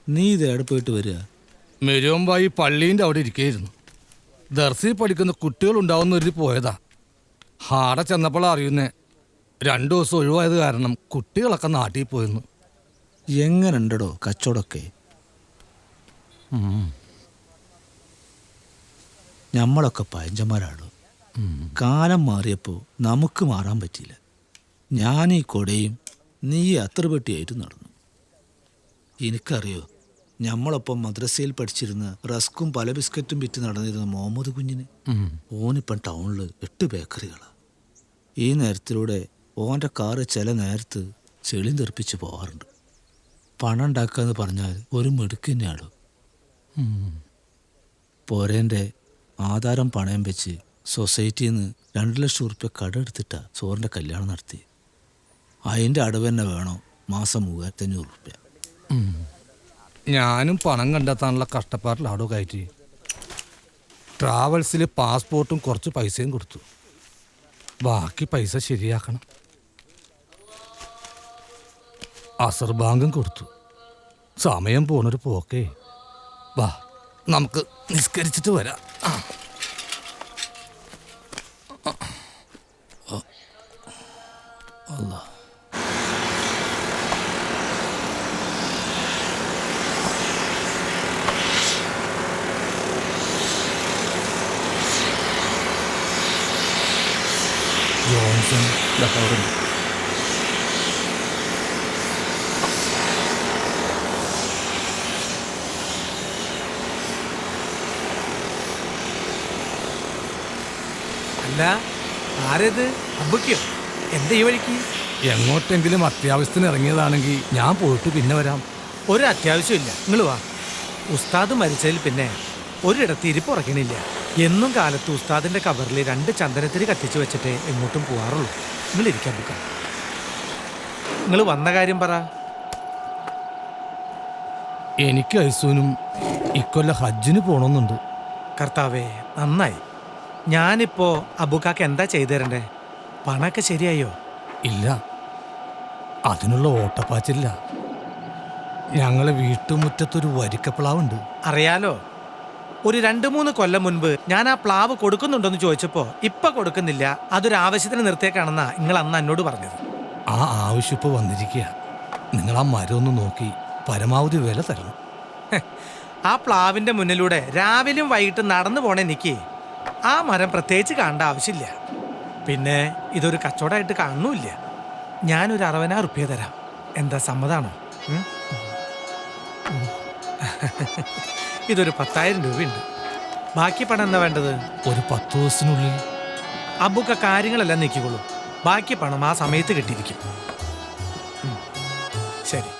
നീ ഇത് എവിടെ പോയിട്ട് വരിക? മെരുവമ്പായി പള്ളീൻ്റെ അവിടെ ഇരിക്കുകയായിരുന്നു. ദർസിൽ പഠിക്കുന്ന കുട്ടികളുണ്ടാവുന്ന ഒരു പോയതാ. ആടെ ചെന്നപ്പോൾ അറിയുന്നേ 2 ദിവസം ഒഴിവായത് കാരണം കുട്ടികളൊക്കെ നാട്ടിൽ പോയിരുന്നു. എങ്ങനെ ഉണ്ടോ കച്ചവടമൊക്കെ? നമ്മളൊക്കെ പയഞ്ചന്മാരാണ്. കാലം മാറിയപ്പോൾ നമുക്ക് മാറാൻ പറ്റിയില്ല. ഞാൻ ഈ കൊടയും നീ അത്ര പെട്ടിയായിട്ട് നടന്നു. എനിക്കറിയോ, നമ്മളൊപ്പം മദ്രസയിൽ പഠിച്ചിരുന്ന റസ്കും പല ബിസ്ക്കറ്റും വിറ്റ് നടന്നിരുന്ന മുഹമ്മദ് കുഞ്ഞിന്. ഓനിപ്പം ടൗണിൽ 8 ബേക്കറികളാണ്. ഈ നേരത്തിലൂടെ ഓൻ്റെ കാറ് ചില നേരത്ത് ചെളി തെറിപ്പിച്ച് പോകാറുണ്ട്. പണം ഉണ്ടാക്കുക എന്ന് പറഞ്ഞാൽ ഒരു മിടുക്ക് തന്നെയാണോ. പോരേൻ്റെ ആധാരം പണയം വെച്ച് സൊസൈറ്റിയിൽ നിന്ന് 2 ലക്ഷം ഉറുപ്പ്യ കട എടുത്തിട്ടാണ് സോറിൻ്റെ കല്യാണം നടത്തി. അതിൻ്റെ അടവ് തന്നെ വേണം മാസം 3500 ഉറുപ്പ്യ. ഞാനും പണം കണ്ടെത്താനുള്ള കഷ്ടപ്പാടിലാടോ കയറ്റി. ട്രാവൽസിൽ പാസ്പോർട്ടും കുറച്ച് പൈസയും കൊടുത്തു. ബാക്കി പൈസ ശരിയാക്കണം. അസർ ബാങ്കും കൊടുത്തു. സമയം പോണൊരു പോക്കേ. വാ, നമുക്ക് നിസ്കരിച്ചിട്ട് വരാം. അല്ലാ, ജോൺസൺ അവിടെ. അല്ല, ആരത്? അബ്ബയ്ക്കോ? എന്താ ഈ വഴിക്ക്? എങ്ങോട്ടെങ്കിലും അത്യാവശ്യത്തിന് ഇറങ്ങിയതാണെങ്കിൽ ഞാൻ പോയിട്ട് പിന്നെ വരാം. ഒരു അത്യാവശ്യമില്ല, നിങ്ങൾ വാ. ഉസ്താദ് മരിച്ചതിൽ പിന്നെ ഒരിടത്ത് ഇരിപ്പുറക്കണില്ല. എന്നും കാലത്ത് ഉസ്താദിന്റെ കബറിൽ 2 ചന്ദനത്തിരി കത്തിച്ച് വെച്ചിട്ടേ എങ്ങോട്ടും പോകാറുള്ളൂ. നിങ്ങൾ ഇരിക്കാൻ ബുക്കാം. നിങ്ങൾ വന്ന കാര്യം പറ. എനിക്ക് ഐസൂനും ഇക്കൊല്ല ഹജ്ജിന് പോണമെന്നുണ്ട്. കർത്താവേ, നന്നായി. ഞാനിപ്പോ അബുക്കാക്ക് എന്താ ചെയ്തു തരണ്ടേ? പണമൊക്കെ ശരിയായോ? ഇല്ല, അതിനുള്ള ഓട്ടപ്പാച്ചില്ല. ഞങ്ങളെ വീട്ടുമുറ്റത്തൊരു വരിക്കപ്ലാവുണ്ട്. അറിയാലോ, ഒരു 2-3 കൊല്ലം മുൻപ് ഞാൻ ആ പ്ലാവ് കൊടുക്കുന്നുണ്ടോന്ന് ചോദിച്ചപ്പോ ഇപ്പൊ കൊടുക്കുന്നില്ല, അതൊരു ആവശ്യത്തിന് നിർത്തിയേക്കാണെന്നാ നിങ്ങൾ അന്ന് എന്നോട് പറഞ്ഞത്. ആ ആവശ്യം ഇപ്പോൾ വന്നിരിക്കുക. നിങ്ങൾ ആ മരം ഒന്ന് നോക്കി പരമാവധി വില തരണം. ആ പ്ലാവിന്റെ മുന്നിലൂടെ രാവിലെയും വൈകിട്ടും നടന്നു പോണ എനിക്ക് ആ മരം പ്രത്യേകിച്ച് കാണേണ്ട ആവശ്യമില്ല. പിന്നെ ഇതൊരു കച്ചവടമായിട്ട് കാണുന്നില്ല. ഞാനൊരു 60,000 ഉറുപ്പ്യ തരാം. എന്താ, സമ്മതാണോ? ഇതൊരു 10,000 രൂപയുണ്ട്. ബാക്കി പണം എന്താ വേണ്ടത്? ഒരു 10 ദിവസത്തിനുള്ളിൽ അബുക്ക കാര്യങ്ങളെല്ലാം നീക്കിക്കോളൂ. ബാക്കി പണം ആ സമയത്ത് കിട്ടിയിരിക്കും. ശരി.